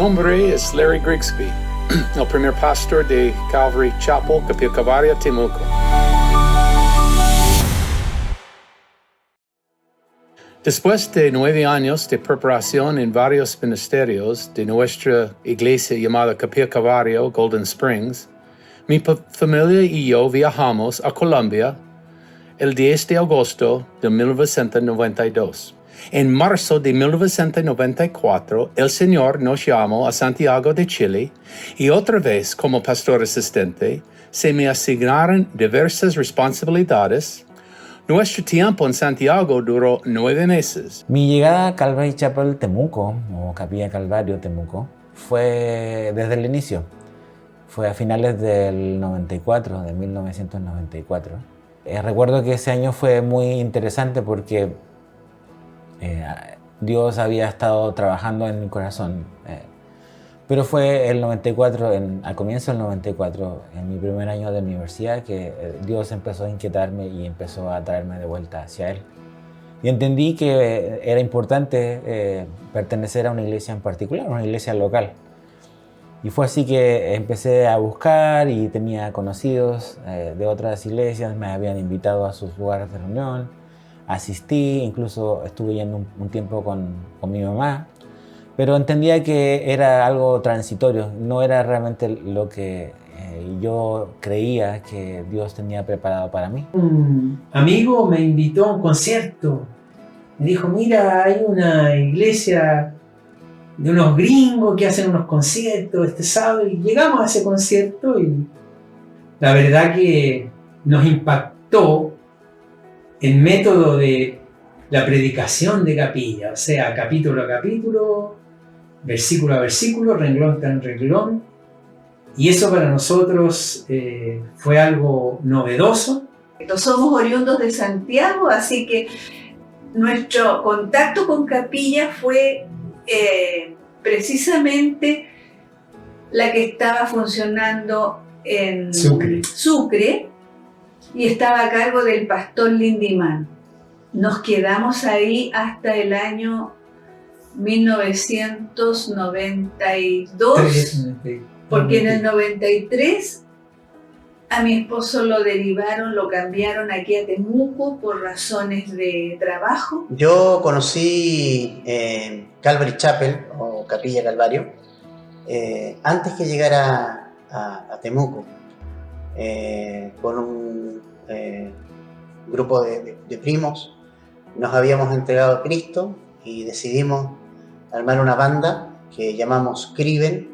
nombre es Larry Grigsby, el primer pastor de Calvary Chapel, Capilla Calvario, Temuco. Después de 9 años de preparación en varios ministerios de nuestra iglesia llamada Capilla Calvario, Golden Springs, mi familia y yo viajamos a Colombia el 10 de agosto de 1992. En marzo de 1994, el Señor nos llamó a Santiago de Chile y otra vez como pastor asistente se me asignaron diversas responsabilidades. Nuestro tiempo en Santiago duró 9 meses. Mi llegada a Calvary Chapel Temuco, o Capilla Calvario Temuco, fue desde el inicio. Fue a finales del 94, de 1994. Recuerdo que ese año fue muy interesante porque Dios había estado trabajando en mi corazón. Pero fue el 94, al comienzo del 94, en mi primer año de universidad, que Dios empezó a inquietarme y empezó a traerme de vuelta hacia Él. Y entendí que era importante pertenecer a una iglesia en particular, una iglesia local. Y fue así que empecé a buscar y tenía conocidos de otras iglesias, me habían invitado a sus lugares de reunión, asistí, incluso estuve yendo un tiempo con mi mamá. Pero entendía que era algo transitorio, no era realmente lo que yo creía que Dios tenía preparado para mí. Un amigo me invitó a un concierto. Me dijo, mira, hay una iglesia de unos gringos que hacen unos conciertos este sábado. Y llegamos a ese concierto y la verdad que nos impactó el método de la predicación de capilla. O sea, capítulo a capítulo, versículo a versículo, renglón tras renglón, y eso para nosotros fue algo novedoso. Somos oriundos de Santiago, así que nuestro contacto con capilla fue precisamente la que estaba funcionando en Sucre y estaba a cargo del pastor Lindiman. Nos quedamos ahí hasta el año 1992, porque en el 93 a mi esposo lo derivaron, lo cambiaron aquí a Temuco por razones de trabajo. Yo conocí Calvary Chapel o Capilla Calvario antes que llegara a Temuco, con un grupo de primos. Nos habíamos entregado a Cristo y decidimos armar una banda que llamamos Criven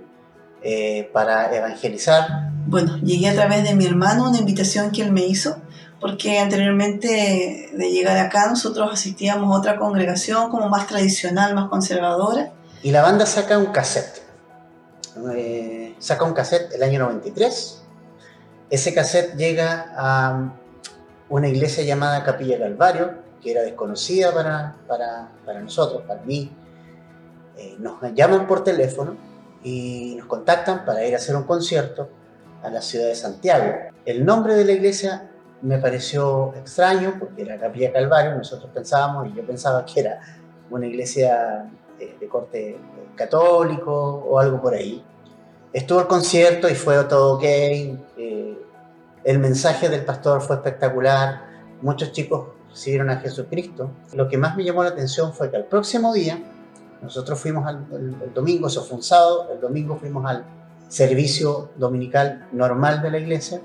para evangelizar. Bueno, llegué a través de mi hermano, una invitación que él me hizo, porque anteriormente de llegar acá nosotros asistíamos a otra congregación como más tradicional, más conservadora. Y la banda saca un cassette. Saca un cassette el año 93. Ese cassette llega a una iglesia llamada Capilla Calvario, que era desconocida para nosotros, para mí. Nos llaman por teléfono y nos contactan para ir a hacer un concierto a la ciudad de Santiago. El nombre de la iglesia me pareció extraño porque era Capilla Calvario. Nosotros pensábamos, y yo pensaba que era una iglesia de corte católico o algo por ahí. Estuvo el concierto y fue todo ok. El mensaje del pastor fue espectacular. Muchos chicos recibieron a Jesucristo. Lo que más me llamó la atención fue que al próximo día, nosotros fuimos el domingo, eso fue un sábado, el domingo fuimos al servicio dominical normal de la iglesia.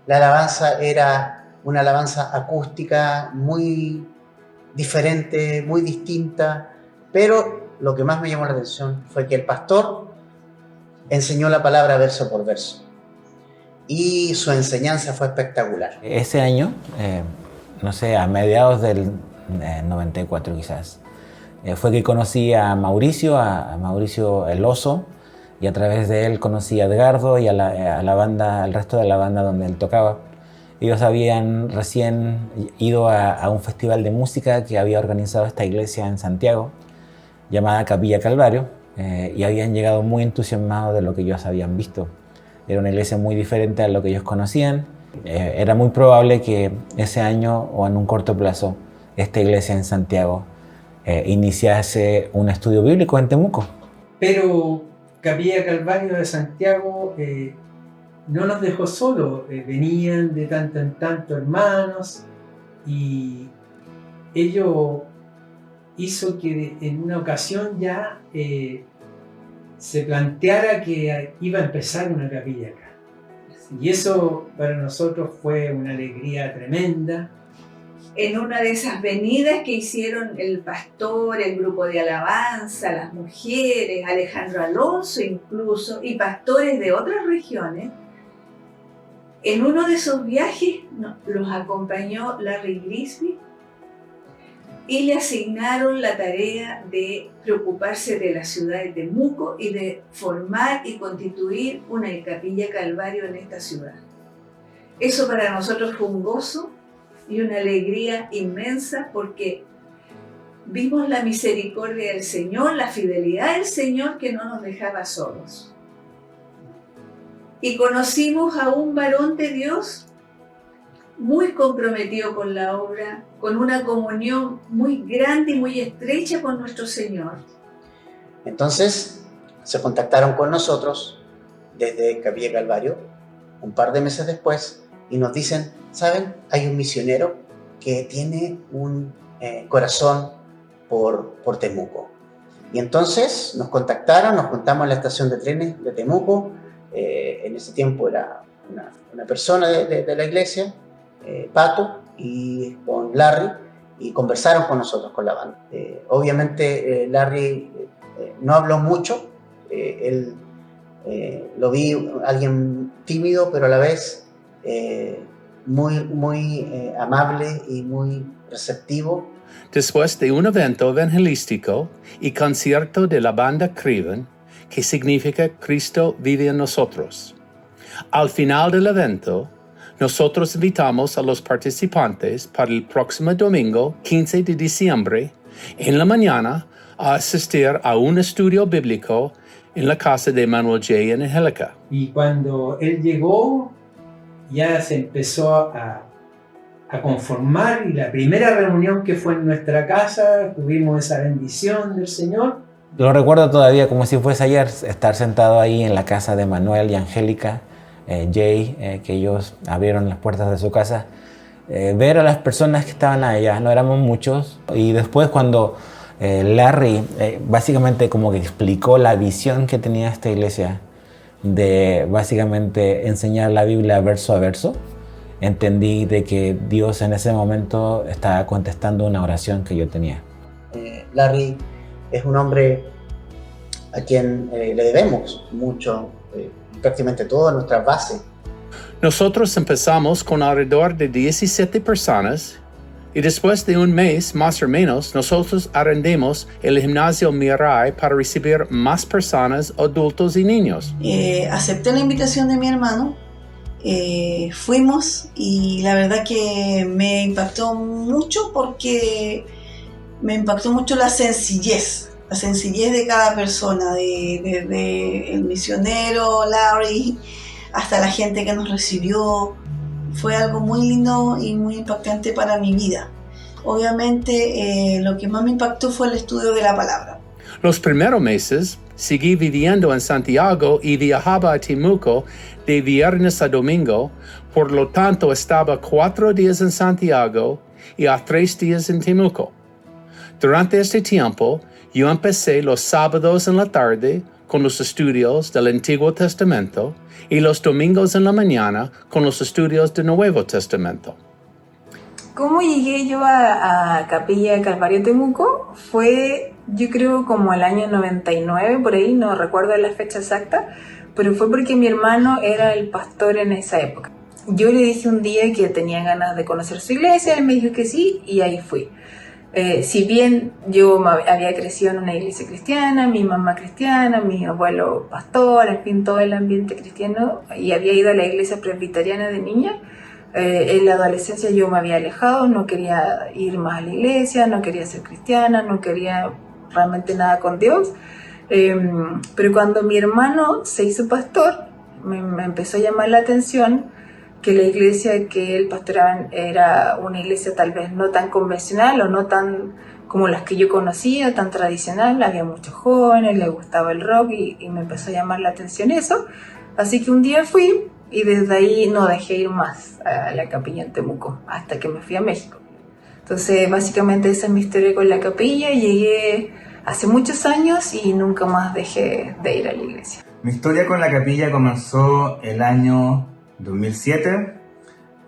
La alabanza era una alabanza acústica muy diferente, muy distinta, pero lo que más me llamó la atención fue que el pastor enseñó la palabra verso por verso y su enseñanza fue espectacular. Ese año, no sé, a mediados del 94 quizás, fue que conocí a Mauricio el Oso, y a través de él conocí a Edgardo y a la banda, al resto de la banda donde él tocaba. Ellos habían recién ido a un festival de música que había organizado esta iglesia en Santiago, llamada Capilla Calvario, y habían llegado muy entusiasmados de lo que ellos habían visto. Era una iglesia muy diferente a lo que ellos conocían. Era muy probable que ese año o en un corto plazo esta iglesia en Santiago iniciase un estudio bíblico en Temuco. Pero Capilla Calvario de Santiago no nos dejó solos, venían de tanto en tanto hermanos, y ello hizo que en una ocasión ya se planteara que iba a empezar una capilla acá. Y eso para nosotros fue una alegría tremenda. En una de esas venidas que hicieron el pastor, el grupo de alabanza, las mujeres, Alejandro Alonso incluso, y pastores de otras regiones, en uno de esos viajes los acompañó Larry Grisby y le asignaron la tarea de preocuparse de la ciudad de Temuco y de formar y constituir una capilla Calvario en esta ciudad. Eso para nosotros fue un gozo y una alegría inmensa, porque vimos la misericordia del Señor, la fidelidad del Señor que no nos dejaba solos. Y conocimos a un varón de Dios muy comprometido con la obra, con una comunión muy grande y muy estrecha con nuestro Señor. Entonces se contactaron con nosotros desde Capilla Calvario un par de meses después y nos dicen, ¿saben? Hay un misionero que tiene un corazón por Temuco. Y entonces nos contactaron, nos juntamos en la estación de trenes de Temuco. En ese tiempo era una persona de la iglesia, Pato, y con Larry, y conversaron con nosotros, con la banda. Obviamente Larry no habló mucho, él lo vi alguien tímido, pero a la vez muy amable y muy receptivo. Después de un evento evangelístico y concierto de la banda Criven, que significa Cristo vive en nosotros. Al final del evento, nosotros invitamos a los participantes para el próximo domingo, 15 de diciembre, en la mañana, a asistir a un estudio bíblico en la casa de Manuel J. en Angélica. Y cuando él llegó, ya se empezó a conformar, y la primera reunión que fue en nuestra casa, tuvimos esa bendición del Señor. Lo recuerdo todavía como si fuese ayer, estar sentado ahí en la casa de Manuel y Angélica, Jay, que ellos abrieron las puertas de su casa, ver a las personas que estaban allá, no éramos muchos, y después cuando Larry básicamente como que explicó la visión que tenía esta iglesia de básicamente enseñar la Biblia verso a verso, entendí de que Dios en ese momento estaba contestando una oración que yo tenía. Larry es un hombre a quien le debemos mucho, prácticamente toda nuestra base. Nosotros empezamos con alrededor de 17 personas y después de un mes, más o menos, nosotros arrendamos el gimnasio Mirai para recibir más personas, adultos y niños. Acepté la invitación de mi hermano, fuimos, y la verdad que me impactó mucho, porque me impactó mucho la sencillez de cada persona, desde el misionero, Larry, hasta la gente que nos recibió. Fue algo muy lindo y muy impactante para mi vida. Obviamente, lo que más me impactó fue el estudio de la palabra. Los primeros meses seguí viviendo en Santiago y viajaba a Temuco de viernes a domingo, por lo tanto estaba 4 días en Santiago y a 3 días en Temuco. Durante este tiempo, yo empecé los sábados en la tarde con los estudios del Antiguo Testamento y los domingos en la mañana con los estudios del Nuevo Testamento. ¿Cómo llegué yo a Capilla Calvario Temuco? Fue, yo creo, como el año 99, por ahí, no recuerdo la fecha exacta, pero fue porque mi hermano era el pastor en esa época. Yo le dije un día que tenía ganas de conocer su iglesia, él me dijo que sí, y ahí fui. Si bien yo había crecido en una iglesia cristiana, mi mamá cristiana, mi abuelo pastor, en fin, todo el ambiente cristiano, y había ido a la iglesia presbiteriana de niña, en la adolescencia yo me había alejado, no quería ir más a la iglesia, no quería ser cristiana, no quería realmente nada con Dios. Pero cuando mi hermano se hizo pastor, me empezó a llamar la atención que la iglesia que él pastoreaba era una iglesia tal vez no tan convencional o no tan como las que yo conocía, tan tradicional. Había muchos jóvenes, les gustaba el rock y me empezó a llamar la atención eso. Así que un día fui y desde ahí no dejé ir más a la capilla en Temuco hasta que me fui a México. Entonces básicamente esa es mi historia con la capilla. Llegué hace muchos años y nunca más dejé de ir a la iglesia. Mi historia con la capilla comenzó el año 2007.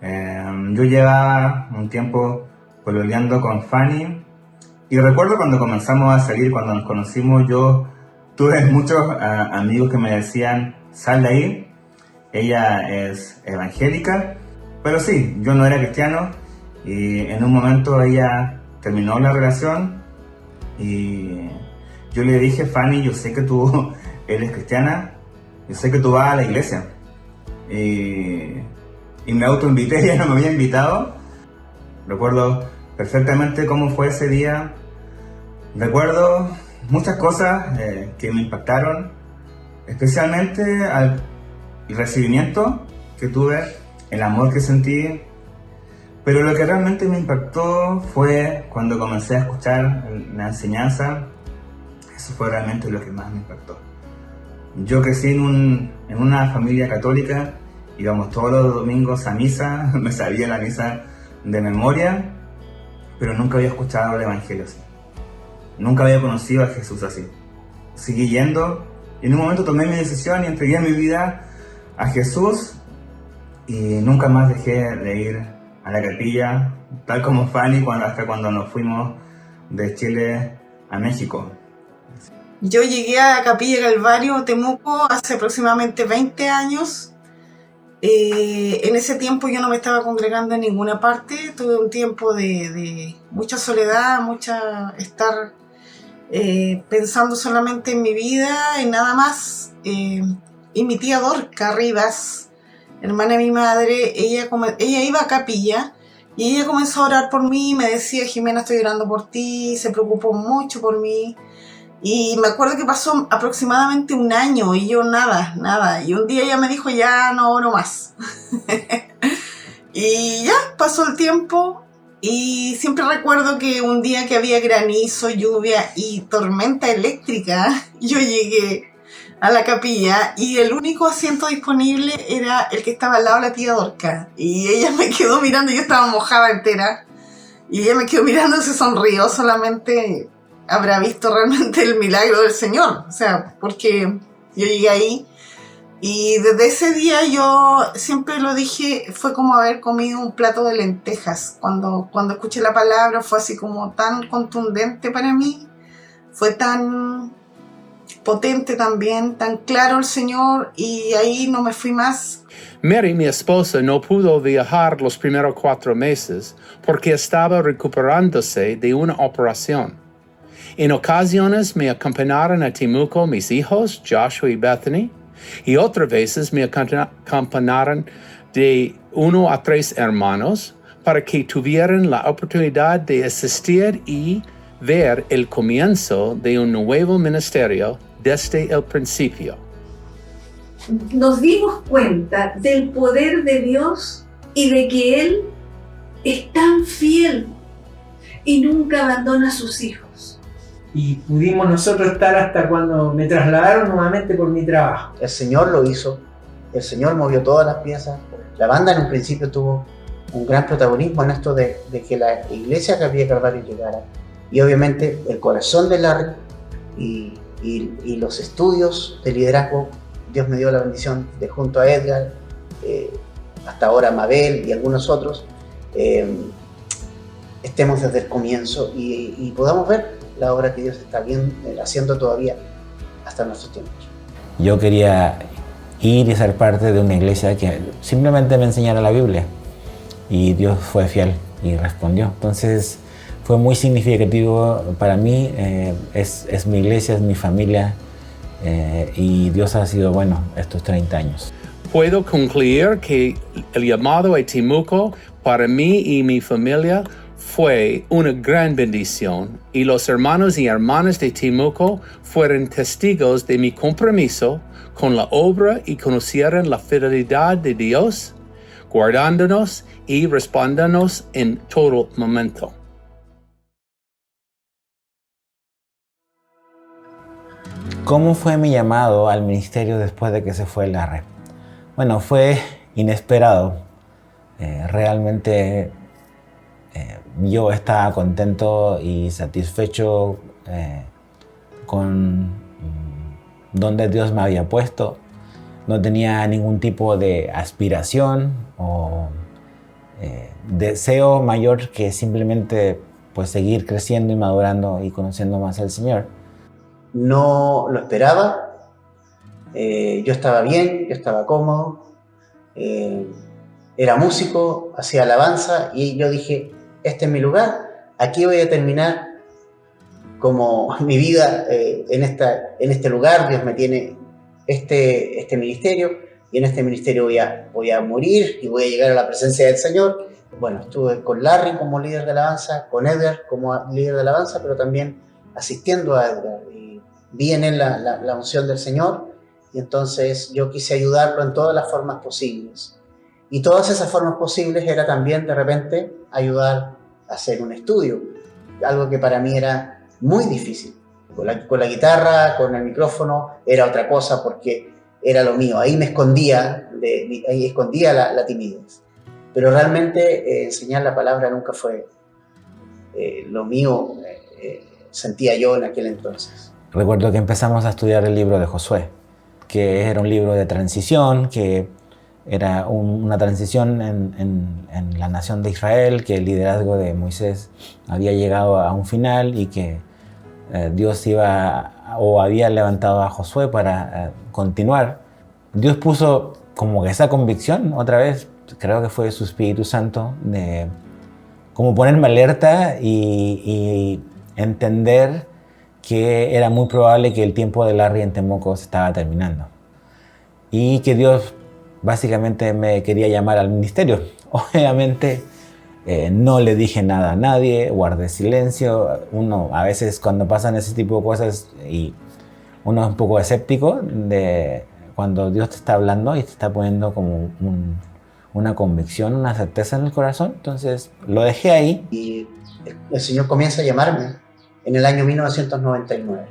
Yo llevaba un tiempo pololeando con Fanny y recuerdo cuando comenzamos a salir, cuando nos conocimos, yo tuve muchos amigos que me decían, sal de ahí, ella es evangélica, pero sí, yo no era cristiano y en un momento ella terminó la relación y yo le dije, Fanny, yo sé que tú eres cristiana, yo sé que tú vas a la iglesia. Y me autoinvité, ella no me había invitado. Recuerdo perfectamente cómo fue ese día. Recuerdo muchas cosas que me impactaron, especialmente el recibimiento que tuve, el amor que sentí. Pero lo que realmente me impactó fue cuando comencé a escuchar la enseñanza. Eso fue realmente lo que más me impactó. Yo crecí en una familia católica, íbamos todos los domingos a misa, me sabía la misa de memoria, pero nunca había escuchado el evangelio así. Nunca había conocido a Jesús así. Seguí yendo y en un momento tomé mi decisión y entregué mi vida a Jesús y nunca más dejé de ir a la capilla, tal como Fanny hasta cuando nos fuimos de Chile a México. Yo llegué a Capilla Calvario, Temuco, hace aproximadamente 20 años. En ese tiempo yo no me estaba congregando en ninguna parte. Tuve un tiempo de mucha soledad, estar pensando solamente en mi vida, en nada más. Y mi tía Dorca Rivas, hermana de mi madre, ella iba a capilla y ella comenzó a orar por mí, me decía, Jimena, estoy orando por ti, se preocupó mucho por mí. Y me acuerdo que pasó aproximadamente un año y yo nada. Y un día ella me dijo, ya no oro más. Y ya pasó el tiempo y siempre recuerdo que un día que había granizo, lluvia y tormenta eléctrica, yo llegué a la capilla y el único asiento disponible era el que estaba al lado de la tía Dorca. Y ella me quedó mirando, yo estaba mojada entera. Y ella me quedó mirando, se sonrió solamente. Habrá visto realmente el milagro del Señor, o sea, porque yo llegué ahí y desde ese día yo siempre lo dije, fue como haber comido un plato de lentejas. Cuando escuché la palabra fue así como tan contundente para mí, fue tan potente también, tan claro el Señor y ahí no me fui más. Mary, mi esposa, no pudo viajar los primeros 4 meses porque estaba recuperándose de una operación. En ocasiones me acompañaron a Temuco mis hijos, Joshua y Bethany, y otras veces me acompañaron de 1 a 3 hermanos para que tuvieran la oportunidad de asistir y ver el comienzo de un nuevo ministerio desde el principio. Nos dimos cuenta del poder de Dios y de que Él es tan fiel y nunca abandona a sus hijos. Y pudimos nosotros estar hasta cuando me trasladaron nuevamente por mi trabajo. El Señor lo hizo, el Señor movió todas las piezas. La banda en un principio tuvo un gran protagonismo en esto de que la iglesia Capilla Calvario llegara. Y obviamente el corazón de Larry y los estudios de liderazgo, Dios me dio la bendición de junto a Edgar, hasta ahora Mabel y algunos otros, estemos desde el comienzo y podamos ver la obra que Dios está haciendo todavía hasta nuestros tiempos. Yo quería ir y ser parte de una iglesia que simplemente me enseñara la Biblia y Dios fue fiel y respondió. Entonces fue muy significativo para mí, es mi iglesia, es mi familia y Dios ha sido bueno estos 30 años. Puedo concluir que el llamado a Temuco para mí y mi familia fue una gran bendición y los hermanos y hermanas de Temuco fueron testigos de mi compromiso con la obra y conocieron la fidelidad de Dios guardándonos y respaldándonos en todo momento. ¿Cómo fue mi llamado al ministerio después de que se fue Larry? Bueno, fue inesperado. Realmente yo estaba contento y satisfecho con donde Dios me había puesto. No tenía ningún tipo de aspiración o deseo mayor que simplemente pues, seguir creciendo y madurando y conociendo más al Señor. No lo esperaba. Yo estaba bien, yo estaba cómodo. Era músico, hacía alabanza y yo dije, este es mi lugar, aquí voy a terminar como mi vida en este lugar. Dios me tiene este ministerio y en este ministerio voy a morir y voy a llegar a la presencia del Señor. Bueno, estuve con Larry como líder de alabanza, con Edgar como líder de alabanza, pero también asistiendo a Edgar. Y vi en él la unción del Señor y entonces yo quise ayudarlo en todas las formas posibles. Y todas esas formas posibles era también de repente ayudar a hacer un estudio, algo que para mí era muy difícil. Con la guitarra, con el micrófono, era otra cosa porque era lo mío. Ahí me escondía, ahí escondía la timidez. Pero realmente enseñar la palabra nunca fue lo mío, sentía yo en aquel entonces. Recuerdo que empezamos a estudiar el libro de Josué, que era un libro de transición, que era una transición en la nación de Israel, que el liderazgo de Moisés había llegado a un final y que Dios había levantado a Josué para continuar. Dios puso como que esa convicción otra vez, creo que fue su Espíritu Santo, de como ponerme alerta y entender que era muy probable que el tiempo de Larry en Temuco se estaba terminando y que Dios básicamente me quería llamar al ministerio. Obviamente no le dije nada a nadie, guardé silencio. Uno a veces cuando pasan ese tipo de cosas y uno es un poco escéptico de cuando Dios te está hablando y te está poniendo como una convicción, una certeza en el corazón. Entonces lo dejé ahí. Y el Señor comienza a llamarme en el año 1999.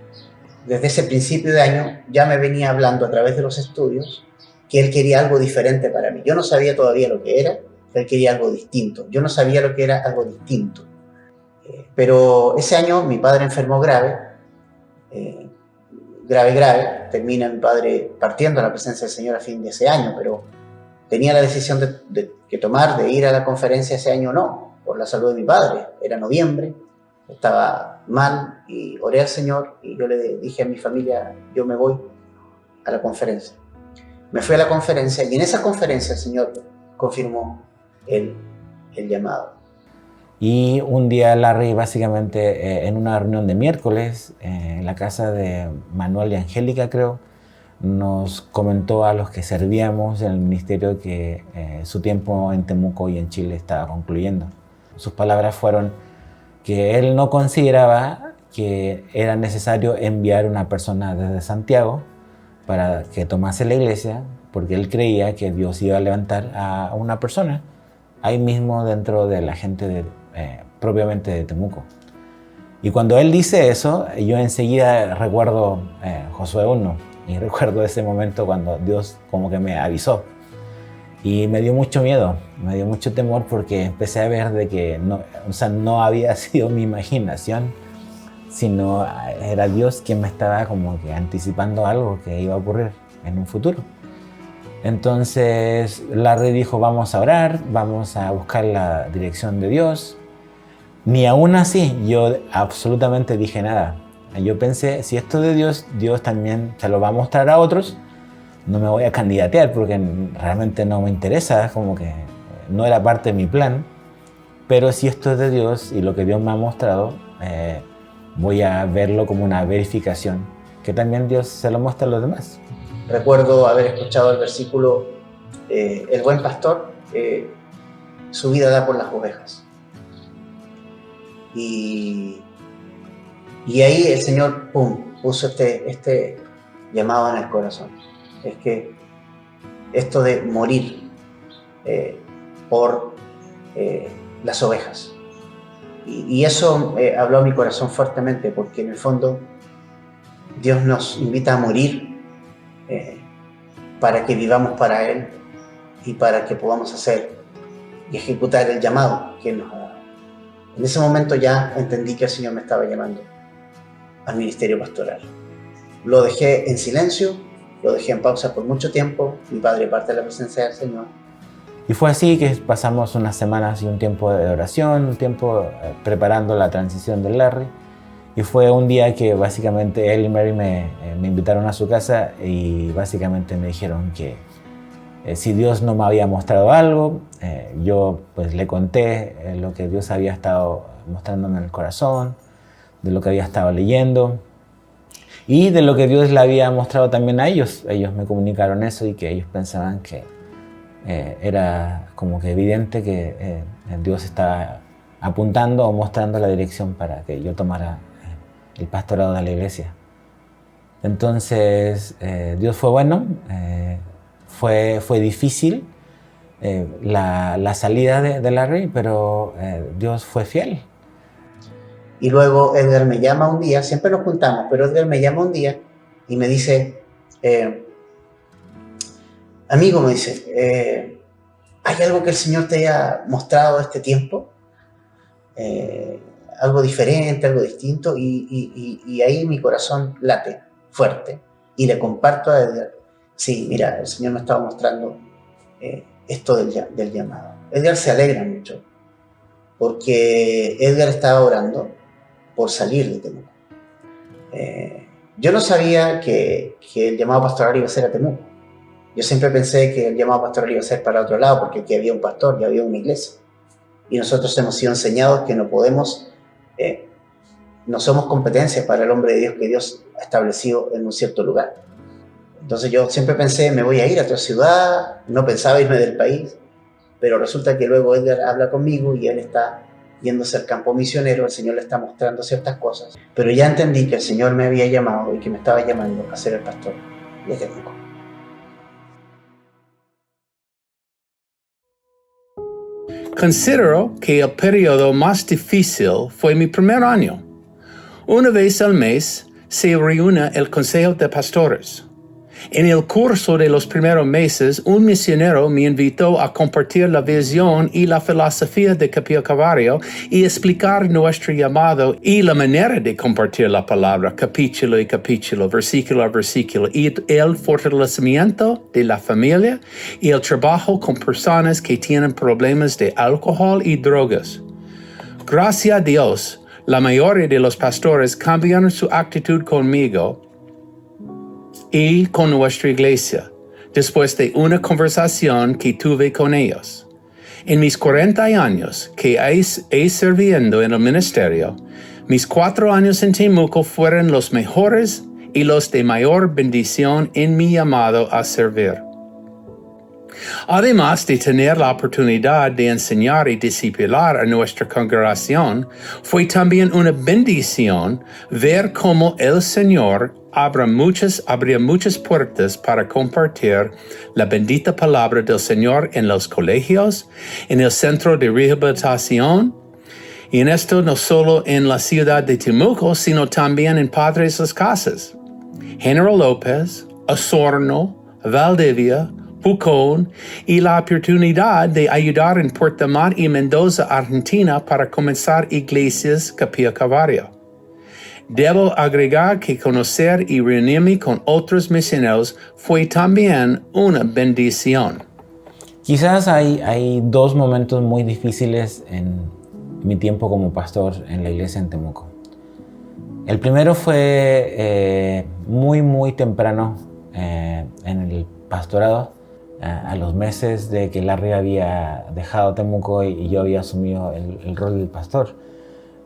Desde ese principio de año ya me venía hablando a través de los estudios que Él quería algo diferente para mí. Yo no sabía todavía lo que era, Él quería algo distinto. Yo no sabía lo que era algo distinto. Pero ese año mi padre enfermó grave. Termina mi padre partiendo a la presencia del Señor a fin de ese año, pero tenía la decisión de tomar, de ir a la conferencia ese año o no, por la salud de mi padre. Era noviembre, estaba mal y oré al Señor y yo le dije a mi familia, yo me voy a la conferencia. Me fui a la conferencia y en esa conferencia el Señor confirmó el llamado. Y un día Larry básicamente en una reunión de miércoles en la casa de Manuel y Angélica, creo, nos comentó a los que servíamos en el ministerio que su tiempo en Temuco y en Chile estaba concluyendo. Sus palabras fueron que él no consideraba que era necesario enviar una persona desde Santiago para que tomase la iglesia, porque él creía que Dios iba a levantar a una persona ahí mismo dentro de la gente propiamente de Temuco. Y cuando él dice eso, yo enseguida recuerdo Josué 1 y recuerdo ese momento cuando Dios como que me avisó. Y me dio mucho miedo, me dio mucho temor porque empecé a ver de que no había sido mi imaginación, sino era Dios quien me estaba como que anticipando algo que iba a ocurrir en un futuro. Entonces Larry dijo, vamos a orar, vamos a buscar la dirección de Dios. Ni aún así yo absolutamente dije nada. Yo pensé, si esto es de Dios, Dios también se lo va a mostrar a otros. No me voy a candidatear porque realmente no me interesa, como que no era parte de mi plan. Pero si esto es de Dios y lo que Dios me ha mostrado, voy a verlo como una verificación, que también Dios se lo muestra a los demás. Recuerdo haber escuchado el versículo, el buen pastor, su vida da por las ovejas. Y ahí el Señor, puso este llamado en el corazón. Es que esto de morir por las ovejas. Y eso habló a mi corazón fuertemente, porque en el fondo Dios nos invita a morir para que vivamos para Él y para que podamos hacer y ejecutar el llamado que Él nos ha dado. En ese momento ya entendí que el Señor me estaba llamando al ministerio pastoral. Lo dejé en silencio, lo dejé en pausa por mucho tiempo. Mi padre parte de la presencia del Señor. Y fue así que pasamos unas semanas y un tiempo de oración, un tiempo preparando la transición de Larry. Y fue un día que básicamente él y Mary me invitaron a su casa y básicamente me dijeron que si Dios no me había mostrado algo, yo pues le conté lo que Dios había estado mostrándome en el corazón, de lo que había estado leyendo y de lo que Dios le había mostrado también a ellos. Ellos me comunicaron eso y que ellos pensaban que era como que evidente que Dios estaba apuntando o mostrando la dirección para que yo tomara el pastorado de la iglesia. Entonces Dios fue bueno, fue difícil la salida de Larry, pero Dios fue fiel. Y luego Edgar me llama un día, siempre nos juntamos, pero Edgar me llama un día y me dice, amigo, me dice, ¿hay algo que el Señor te haya mostrado este tiempo? Algo diferente, algo distinto, y ahí mi corazón late fuerte y le comparto a Edgar, sí, mira, el Señor me estaba mostrando esto del llamado. Edgar se alegra mucho porque Edgar estaba orando por salir de Temuco. Yo no sabía que el llamado pastoral iba a ser a Temuco. Yo siempre pensé que el llamado pastoral iba a ser para otro lado, porque aquí había un pastor, ya había una iglesia. Y nosotros hemos sido enseñados que no podemos, no somos competencias para el hombre de Dios que Dios ha establecido en un cierto lugar. Entonces yo siempre pensé, me voy a ir a otra ciudad, no pensaba irme del país, pero resulta que luego Edgar habla conmigo y él está yéndose al campo misionero, el Señor le está mostrando ciertas cosas. Pero ya entendí que el Señor me había llamado y que me estaba llamando a ser el pastor de Temuco. Considero que el periodo más difícil fue mi primer año. Una vez al mes se reúne el Consejo de Pastores. En el curso de los primeros meses, un misionero me invitó a compartir la visión y la filosofía de Capilla Calvario y explicar nuestro llamado y la manera de compartir la palabra capítulo y capítulo, versículo a versículo, y el fortalecimiento de la familia y el trabajo con personas que tienen problemas de alcohol y drogas. Gracias a Dios, la mayoría de los pastores cambiaron su actitud conmigo y con nuestra iglesia, después de una conversación que tuve con ellos. En mis 40 años que he servido en el ministerio, mis 4 años en Temuco fueron los mejores y los de mayor bendición en mi llamado a servir. Además de tener la oportunidad de enseñar y discipular a nuestra congregación, fue también una bendición ver cómo el Señor abría muchas puertas para compartir la bendita palabra del Señor en los colegios, en el centro de rehabilitación, y en esto no solo en la ciudad de Temuco, sino también en Padres Las Casas, General López, Osorno, Valdivia, Pucón, y la oportunidad de ayudar en Puerto Montt y Mendoza, Argentina, para comenzar iglesias Capilla Calvario. Debo agregar que conocer y reunirme con otros misioneros fue también una bendición. Quizás hay 2 momentos muy difíciles en mi tiempo como pastor en la iglesia en Temuco. El primero fue muy temprano en el pastorado, a los meses de que Larry había dejado Temuco y yo había asumido el rol del pastor.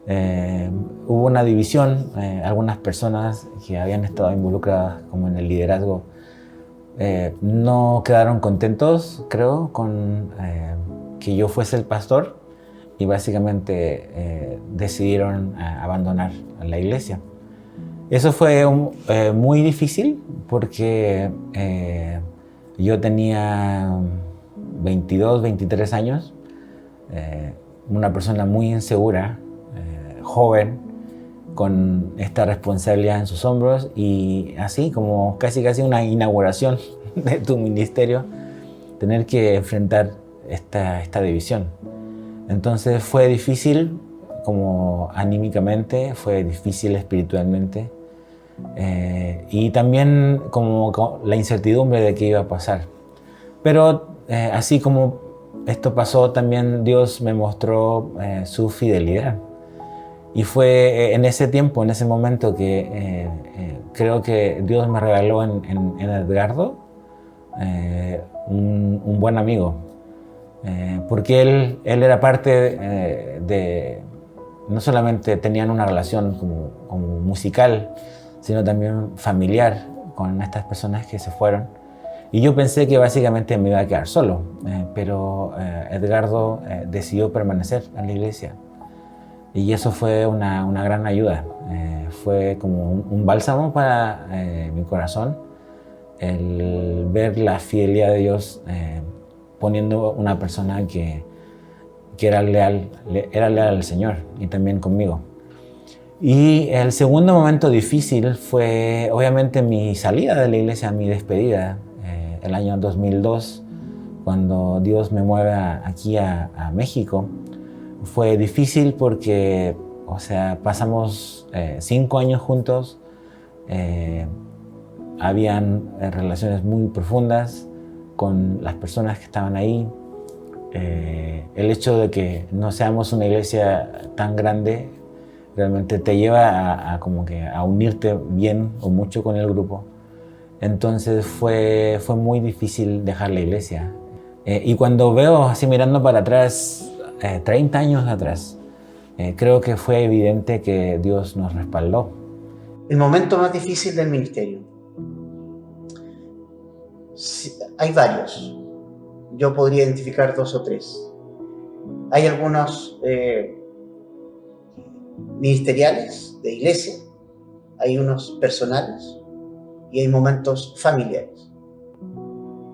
Hubo una división, algunas personas que habían estado involucradas como en el liderazgo no quedaron contentos, creo, con que yo fuese el pastor y básicamente decidieron abandonar la iglesia. Eso fue muy difícil porque yo tenía 22, 23 años, una persona muy insegura, joven, con esta responsabilidad en sus hombros y así como casi una inauguración de tu ministerio, tener que enfrentar esta división. Entonces fue difícil como anímicamente, fue difícil espiritualmente y también como la incertidumbre de qué iba a pasar. Pero así como esto pasó, también Dios me mostró su fidelidad. Y fue en ese tiempo, en ese momento que creo que Dios me regaló en Edgardo un buen amigo. Porque él era parte de, no solamente tenían una relación como musical, sino también familiar con estas personas que se fueron. Y yo pensé que básicamente me iba a quedar solo, pero Edgardo decidió permanecer en la iglesia. Y eso fue una gran ayuda. Fue como un bálsamo para mi corazón, el ver la fidelidad de Dios poniendo una persona que era leal al Señor y también conmigo. Y el segundo momento difícil fue obviamente mi salida de la iglesia, mi despedida, el año 2002, cuando Dios me mueve aquí a México. Fue difícil porque, o sea, pasamos 5 años juntos, habían relaciones muy profundas con las personas que estaban ahí. El hecho de que no seamos una iglesia tan grande realmente te lleva a unirte bien o mucho con el grupo. Entonces fue muy difícil dejar la iglesia. Y cuando veo así mirando para atrás, 30 años atrás, creo que fue evidente que Dios nos respaldó. El momento más difícil del ministerio. Sí, hay varios. Yo podría identificar 2 o 3. Hay algunos ministeriales de iglesia, hay unos personales y hay momentos familiares.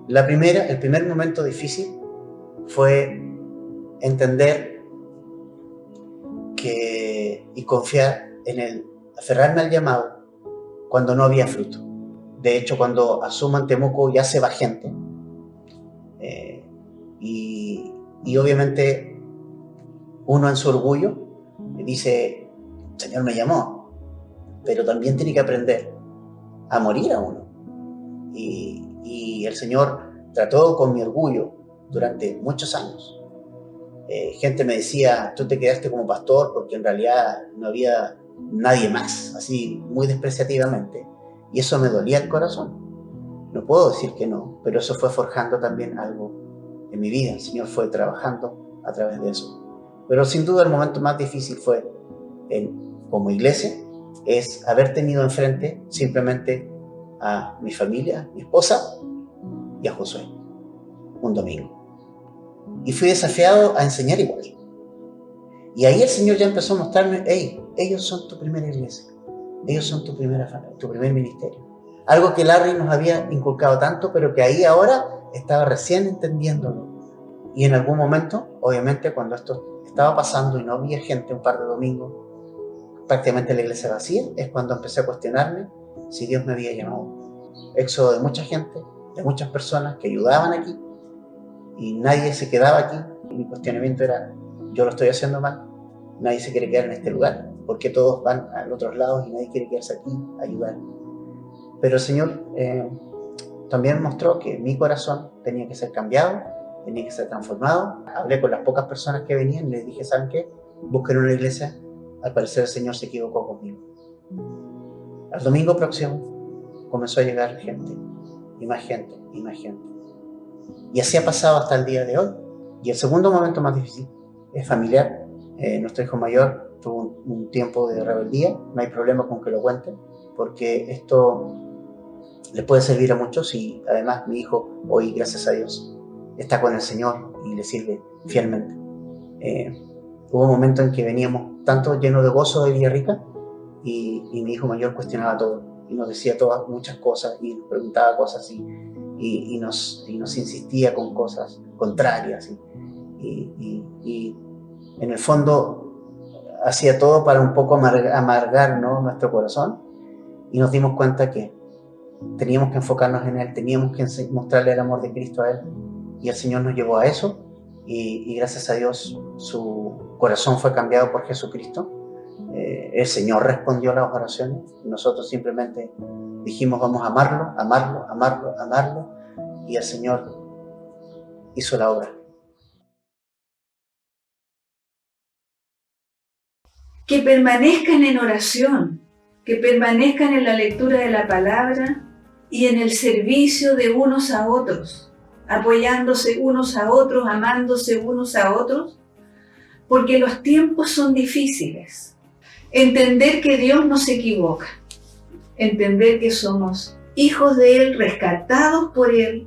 El primer momento difícil fue entender y confiar en él, aferrarme al llamado cuando no había fruto. De hecho, cuando asumo en Temuco ya se va gente y obviamente uno en su orgullo dice, Señor me llamó, pero también tiene que aprender a morir a uno. Y el Señor trató con mi orgullo durante muchos años. Gente me decía, tú te quedaste como pastor porque en realidad no había nadie más, así muy despreciativamente, y eso me dolía el corazón. No puedo decir que no, pero eso fue forjando también algo en mi vida. El Señor fue trabajando a través de eso. Pero sin duda el momento más difícil fue, como iglesia, es haber tenido enfrente simplemente a mi familia, mi esposa y a Josué, un domingo. Y fui desafiado a enseñar igual. Y ahí el Señor ya empezó a mostrarme, hey, ellos son tu primera iglesia, ellos son tu primer ministerio. Algo que Larry nos había inculcado tanto, pero que ahí ahora estaba recién entendiéndolo. Y en algún momento, obviamente, cuando esto estaba pasando y no había gente un par de domingos, prácticamente la iglesia vacía, es cuando empecé a cuestionarme si Dios me había llamado. Éxodo de mucha gente, de muchas personas que ayudaban aquí, y nadie se quedaba aquí. Y mi cuestionamiento era, yo lo estoy haciendo mal, nadie se quiere quedar en este lugar, porque todos van a los otros lados y nadie quiere quedarse aquí a ayudar. Pero el Señor también mostró que mi corazón tenía que ser cambiado, tenía que ser transformado. Hablé con las pocas personas que venían y les dije, ¿saben qué? Busquen una iglesia. Al parecer el Señor se equivocó conmigo. Al domingo próximo comenzó a llegar gente, y más gente, y más gente. Y así ha pasado hasta el día de hoy. Y el segundo momento más difícil es familiar. Nuestro hijo mayor tuvo un tiempo de rebeldía. No hay problema con que lo cuenten, porque esto le puede servir a muchos. Y además mi hijo hoy, gracias a Dios, está con el Señor y le sirve fielmente. Hubo un momento en que veníamos tanto llenos de gozo de Villarrica y mi hijo mayor cuestionaba todo y nos decía muchas cosas y nos preguntaba cosas y nos insistía con cosas contrarias y en el fondo hacía todo para un poco amargar, ¿no?, nuestro corazón, y nos dimos cuenta que teníamos que enfocarnos en Él, teníamos que mostrarle el amor de Cristo a Él, y el Señor nos llevó a eso, y gracias a Dios su corazón fue cambiado por Jesucristo. El Señor respondió a las oraciones, y nosotros simplemente dijimos vamos a amarlo, amarlo, amarlo, amarlo, y el Señor hizo la obra. Que permanezcan en oración, que permanezcan en la lectura de la palabra y en el servicio de unos a otros, apoyándose unos a otros, amándose unos a otros, porque los tiempos son difíciles. Entender que Dios no se equivoca, entender que somos hijos de Él, rescatados por Él,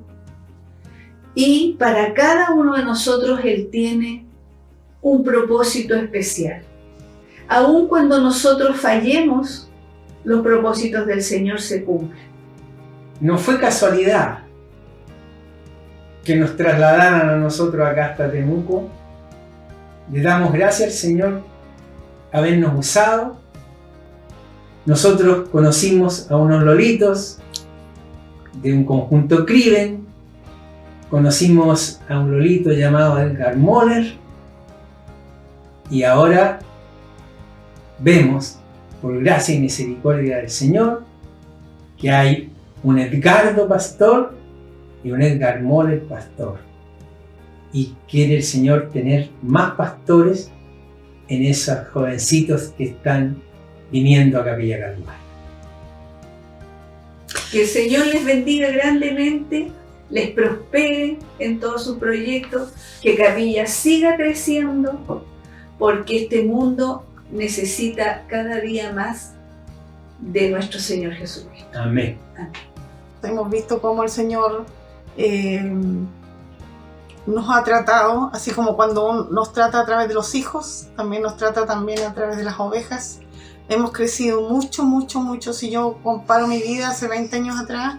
y para cada uno de nosotros Él tiene un propósito especial. Aun cuando nosotros fallemos, los propósitos del Señor se cumplen. No fue casualidad que nos trasladaran a nosotros acá hasta Temuco. Le damos gracias al Señor habernos usado. Nosotros conocimos a unos lolitos de un conjunto Criven, conocimos a un lolito llamado Edgar Moller, y ahora vemos, por gracia y misericordia del Señor, que hay un Edgardo pastor y un Edgar Moller pastor, y quiere el Señor tener más pastores en esos jovencitos que están viniendo a Capilla Calvario. Que el Señor les bendiga grandemente, les prospere en todos sus proyectos, que Capilla siga creciendo, porque este mundo necesita cada día más de nuestro Señor Jesucristo. Amén. Amén. Hemos visto cómo el Señor nos ha tratado, así como cuando nos trata a través de los hijos, también nos trata también a través de las ovejas. Hemos crecido mucho, mucho, mucho. Si yo comparo mi vida hace 20 años atrás,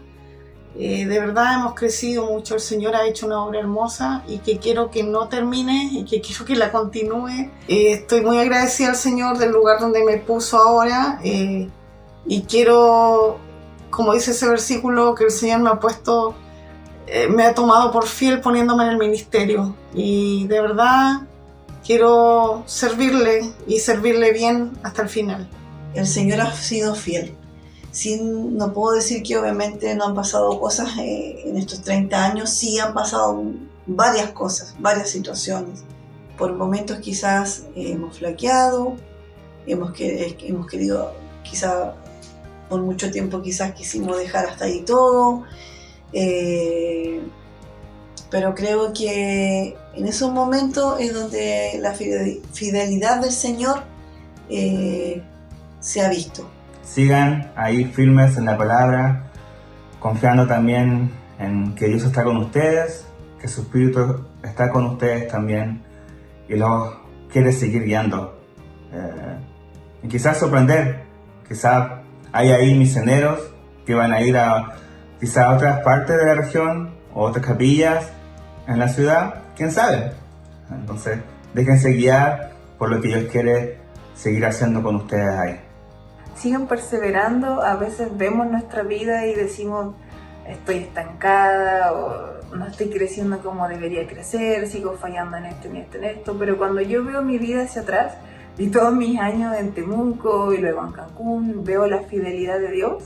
de verdad hemos crecido mucho. El Señor ha hecho una obra hermosa y que quiero que no termine y que quiero que la continúe. Estoy muy agradecida al Señor del lugar donde me puso ahora, y quiero, como dice ese versículo, que el Señor me ha puesto, me ha tomado por fiel poniéndome en el ministerio, y de verdad quiero servirle y servirle bien hasta el final. El Señor ha sido fiel. No puedo decir que obviamente no han pasado cosas en estos 30 años, sí han pasado varias cosas, varias situaciones. Por momentos quizás hemos flaqueado, hemos querido, quizás por mucho tiempo quizás quisimos dejar hasta ahí todo, pero creo que en esos momentos es donde la fidelidad del Señor se ha visto. Sigan ahí firmes en la palabra, confiando también en que Dios está con ustedes, que su Espíritu está con ustedes también y los quiere seguir guiando. Y quizás sorprender, quizás hay ahí misioneros que van a ir a quizás otras partes de la región o otras capillas en la ciudad, quién sabe. Entonces déjense guiar por lo que Dios quiere seguir haciendo con ustedes ahí. Sigan perseverando. A veces vemos nuestra vida y decimos estoy estancada o no estoy creciendo como debería crecer, sigo fallando en esto, en esto, en esto, pero cuando yo veo mi vida hacia atrás y todos mis años en Temuco y luego en Cancún, veo la fidelidad de Dios,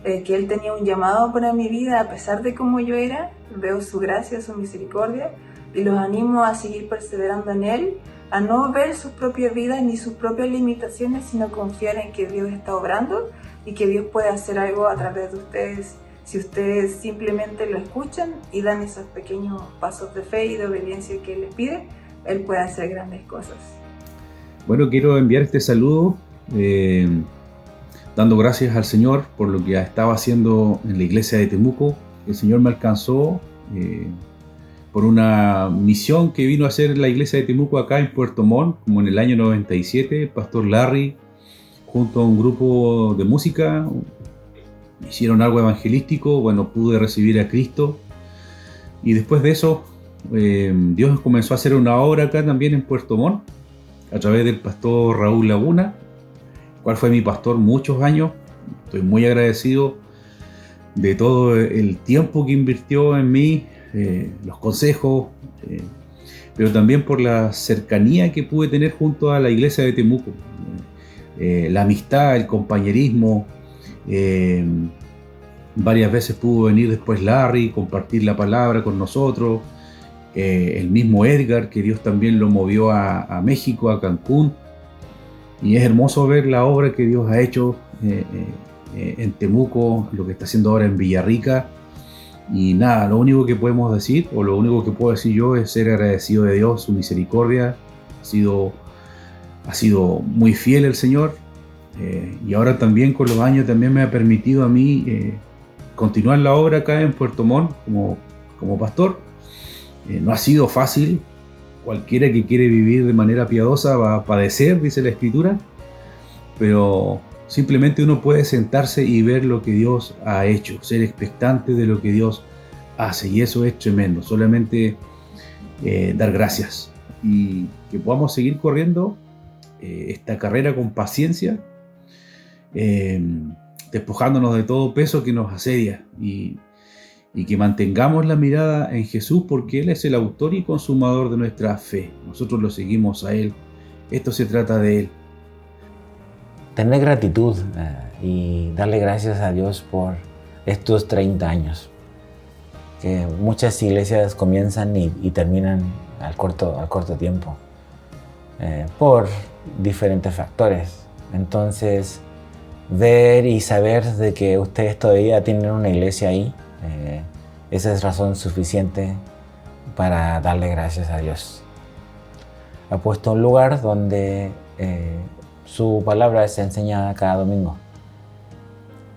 que Él tenía un llamado para mi vida a pesar de cómo yo era, veo su gracia, su misericordia, y los animo a seguir perseverando en Él, a no ver sus propias vidas ni sus propias limitaciones, sino confiar en que Dios está obrando y que Dios puede hacer algo a través de ustedes. Si ustedes simplemente lo escuchan y dan esos pequeños pasos de fe y de obediencia que Él les pide, Él puede hacer grandes cosas. Bueno, quiero enviar este saludo dando gracias al Señor por lo que estaba haciendo en la iglesia de Temuco. El Señor me alcanzó por una misión que vino a hacer la iglesia de Temuco acá en Puerto Montt, como en el año 97, el pastor Larry, junto a un grupo de música, me hicieron algo evangelístico, bueno, pude recibir a Cristo. Y después de eso, Dios comenzó a hacer una obra acá también en Puerto Montt, a través del pastor Raúl Laguna, cual fue mi pastor muchos años. Estoy muy agradecido de todo el tiempo que invirtió en mí, los consejos, pero también por la cercanía que pude tener junto a la iglesia de Temuco. La amistad, el compañerismo. Varias veces pudo venir después Larry, compartir la palabra con nosotros. El mismo Edgar, que Dios también lo movió a México, a Cancún. Y es hermoso ver la obra que Dios ha hecho en Temuco, lo que está haciendo ahora en Villarrica. Y nada, lo único que podemos decir, o lo único que puedo decir yo, es ser agradecido de Dios, su misericordia. Ha sido muy fiel el Señor. Y ahora también con los años también me ha permitido a mí continuar la obra acá en Puerto Montt como pastor. No ha sido fácil. Cualquiera que quiere vivir de manera piadosa va a padecer, dice la Escritura, pero simplemente uno puede sentarse y ver lo que Dios ha hecho, ser expectante de lo que Dios hace, y eso es tremendo. Solamente dar gracias y que podamos seguir corriendo esta carrera con paciencia, despojándonos de todo peso que nos asedia, y que mantengamos la mirada en Jesús, porque Él es el autor y consumador de nuestra fe. Nosotros lo seguimos a Él. Esto se trata de Él. Tener gratitud y darle gracias a Dios por estos 30 años. Que muchas iglesias comienzan y terminan al corto tiempo por diferentes factores. Entonces, ver y saber de que ustedes todavía tienen una iglesia ahí, esa es razón suficiente para darle gracias a Dios. Ha puesto un lugar donde su palabra es enseñada cada domingo.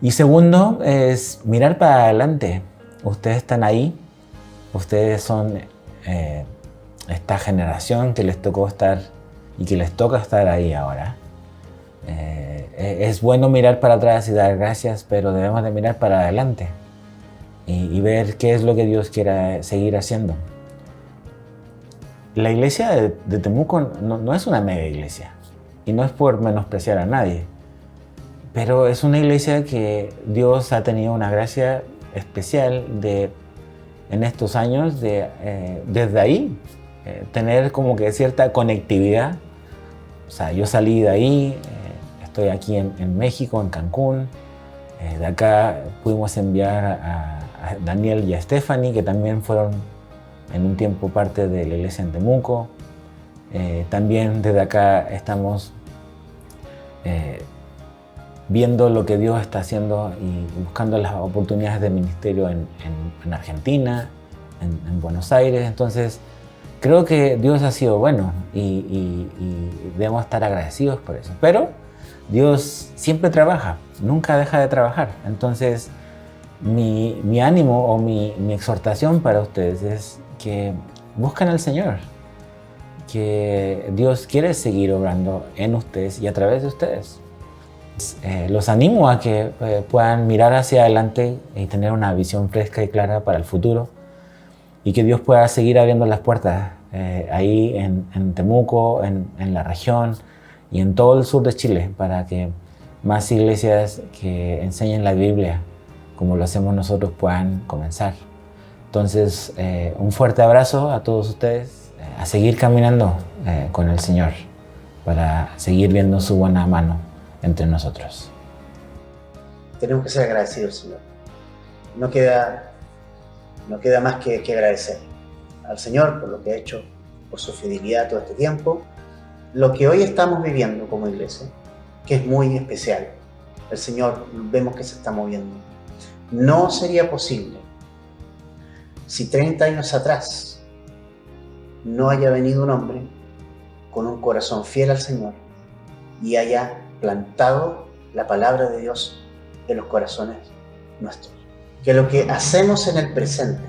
Y segundo es mirar para adelante. Ustedes están ahí, ustedes son esta generación que les tocó estar y que les toca estar ahí ahora. Es bueno mirar para atrás y dar gracias, pero debemos de mirar para adelante y ver qué es lo que Dios quiere seguir haciendo. La iglesia de Temuco no es una mega iglesia, y no es por menospreciar a nadie, pero es una iglesia que Dios ha tenido una gracia especial en estos años desde ahí tener como que cierta conectividad. O sea, yo salí de ahí, estoy aquí en México, en Cancún. De acá pudimos enviar a Daniel y a Stephanie, que también fueron en un tiempo parte de la iglesia en Temuco. También desde acá estamos viendo lo que Dios está haciendo y buscando las oportunidades de ministerio en Argentina, en Buenos Aires. Entonces, creo que Dios ha sido bueno y debemos estar agradecidos por eso. Pero Dios siempre trabaja, nunca deja de trabajar. Entonces, mi ánimo o mi exhortación para ustedes es que busquen al Señor, que Dios quiere seguir obrando en ustedes y a través de ustedes. Los animo a que puedan mirar hacia adelante y tener una visión fresca y clara para el futuro, y que Dios pueda seguir abriendo las puertas ahí en Temuco, en la región y en todo el sur de Chile, para que más iglesias que enseñen la Biblia como lo hacemos nosotros puedan comenzar. Entonces, un fuerte abrazo a todos ustedes, a seguir caminando con el Señor para seguir viendo su buena mano entre nosotros. Tenemos que ser agradecidos, Señor. No queda más que agradecer al Señor por lo que ha hecho, por su fidelidad todo este tiempo. Lo que hoy estamos viviendo como iglesia, que es muy especial, el Señor vemos que se está moviendo. No sería posible si 30 años atrás no haya venido un hombre con un corazón fiel al Señor y haya plantado la palabra de Dios en los corazones nuestros. Que lo que hacemos en el presente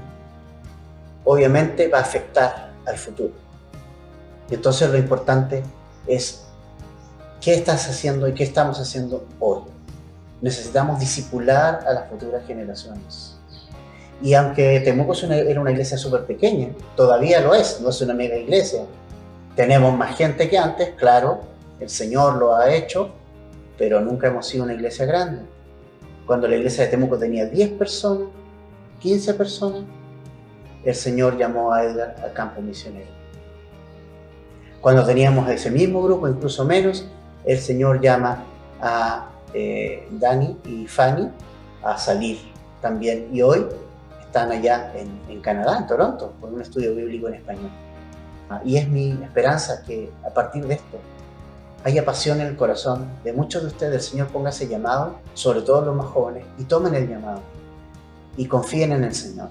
obviamente va a afectar al futuro. Y entonces lo importante es qué estás haciendo y qué estamos haciendo hoy. necesitamos discipular a las futuras generaciones. Y aunque Temuco era una iglesia súper pequeña, todavía lo es, no es una mega iglesia. Tenemos más gente que antes, claro, el Señor lo ha hecho, pero nunca hemos sido una iglesia grande. Cuando la iglesia de Temuco tenía 10 personas, 15 personas, el Señor llamó a Edgar al campo misionero. Cuando teníamos ese mismo grupo, incluso menos, el Señor llama a Dani y Fanny a salir también. Y hoy están allá en Canadá, en Toronto, con un estudio bíblico en español. Y es mi esperanza que a partir de esto haya pasión en el corazón de muchos de ustedes. El Señor ponga ese llamado, sobre todo los más jóvenes, y tomen el llamado y confíen en el Señor.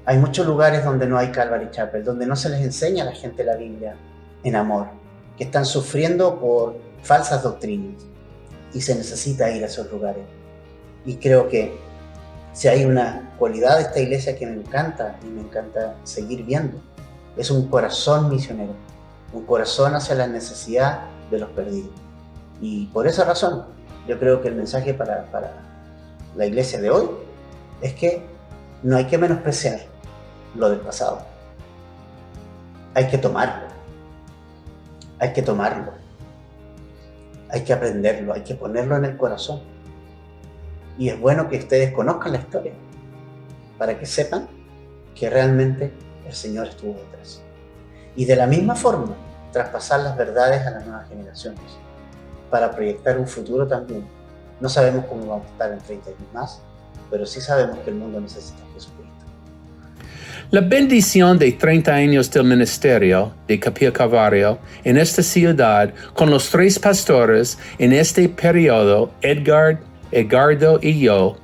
Hay muchos lugares donde no hay Calvary Chapel, donde no se les enseña a la gente la Biblia en amor, que están sufriendo por falsas doctrinas, y se necesita ir a esos lugares. Y creo que si hay una cualidad de esta iglesia que me encanta y me encanta seguir viendo, es un corazón misionero, un corazón hacia la necesidad de los perdidos. Y por esa razón, yo creo que el mensaje para la iglesia de hoy es que no hay que menospreciar lo del pasado. Hay que tomarlo. Hay que tomarlo. Hay que aprenderlo, hay que ponerlo en el corazón. Y es bueno que ustedes conozcan la historia para que sepan que realmente el Señor estuvo detrás. Y de la misma forma, traspasar las verdades a las nuevas generaciones para proyectar un futuro también. No sabemos cómo vamos a estar en 30 años más, pero sí sabemos que el mundo necesita a Jesucristo. La bendición de 30 años del ministerio de Capilla Calvario en esta ciudad con los 3 pastores en este periodo, Edgardo y yo,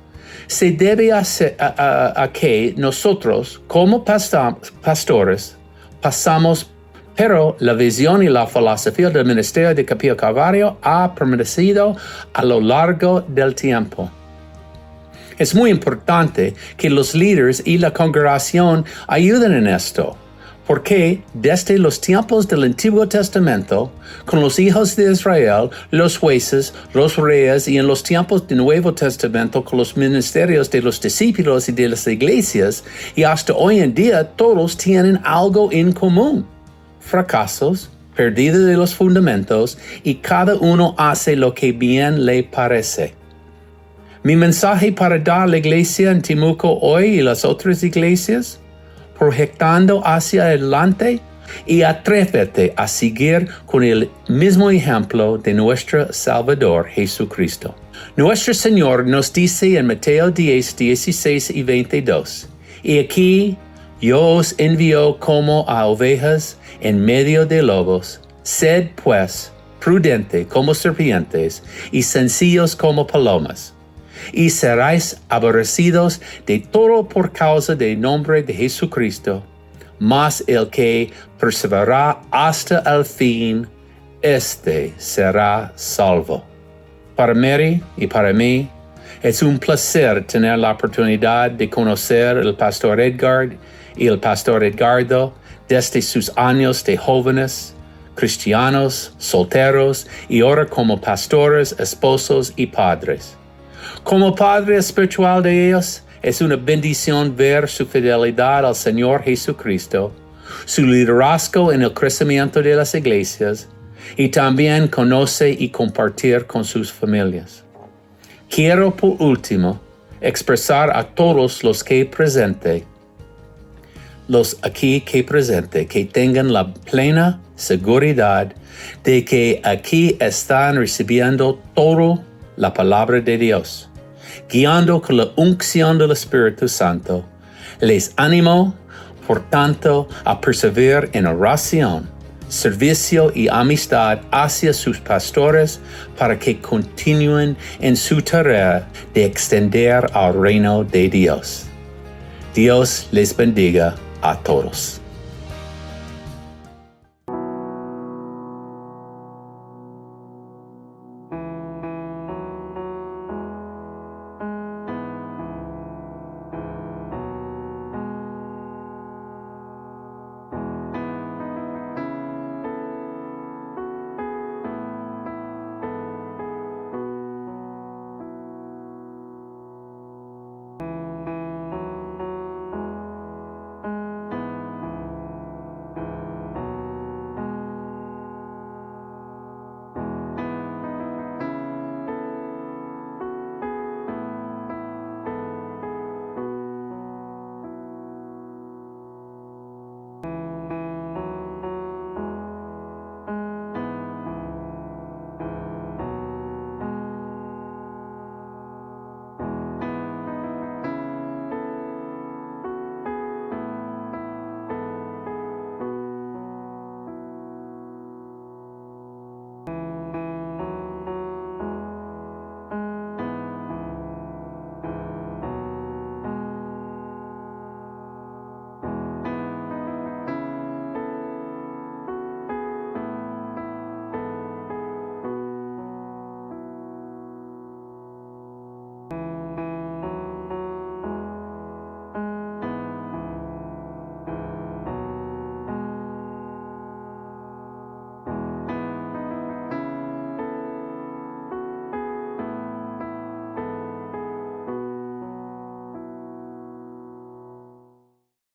se debe a que nosotros como pastores pasamos, pero la visión y la filosofía del ministerio de Capilla Calvario ha permanecido a lo largo del tiempo. Es muy importante que los líderes y la congregación ayuden en esto, porque desde los tiempos del Antiguo Testamento, con los hijos de Israel, los jueces, los reyes, y en los tiempos del Nuevo Testamento, con los ministerios de los discípulos y de las iglesias, y hasta hoy en día, todos tienen algo en común: fracasos, pérdida de los fundamentos, y cada uno hace lo que bien le parece. Mi mensaje para dar a la iglesia en Temuco hoy y las otras iglesias: proyectando hacia adelante y atrévete a seguir con el mismo ejemplo de nuestro Salvador Jesucristo. Nuestro Señor nos dice en Mateo 10, 16 y 22, y aquí yo os envío como a ovejas en medio de lobos. Sed pues prudente como serpientes y sencillos como palomas. Y seréis aborrecidos de todo por causa del nombre de Jesucristo, mas el que perseverará hasta el fin, este será salvo. Para Mary y para mí, es un placer tener la oportunidad de conocer al pastor Edgar y el pastor Edgardo desde sus años de jóvenes, cristianos, solteros y ahora como pastores, esposos y padres. Como padre espiritual de ellos, es una bendición ver su fidelidad al Señor Jesucristo, su liderazgo en el crecimiento de las iglesias, y también conoce y compartir con sus familias. Quiero por último expresar a todos los aquí presente, que tengan la plena seguridad de que aquí están recibiendo toda la palabra de Dios, guiando con la unción del Espíritu Santo. Les animo, por tanto, a perseverar en oración, servicio y amistad hacia sus pastores para que continúen en su tarea de extender al reino de Dios. Dios les bendiga a todos.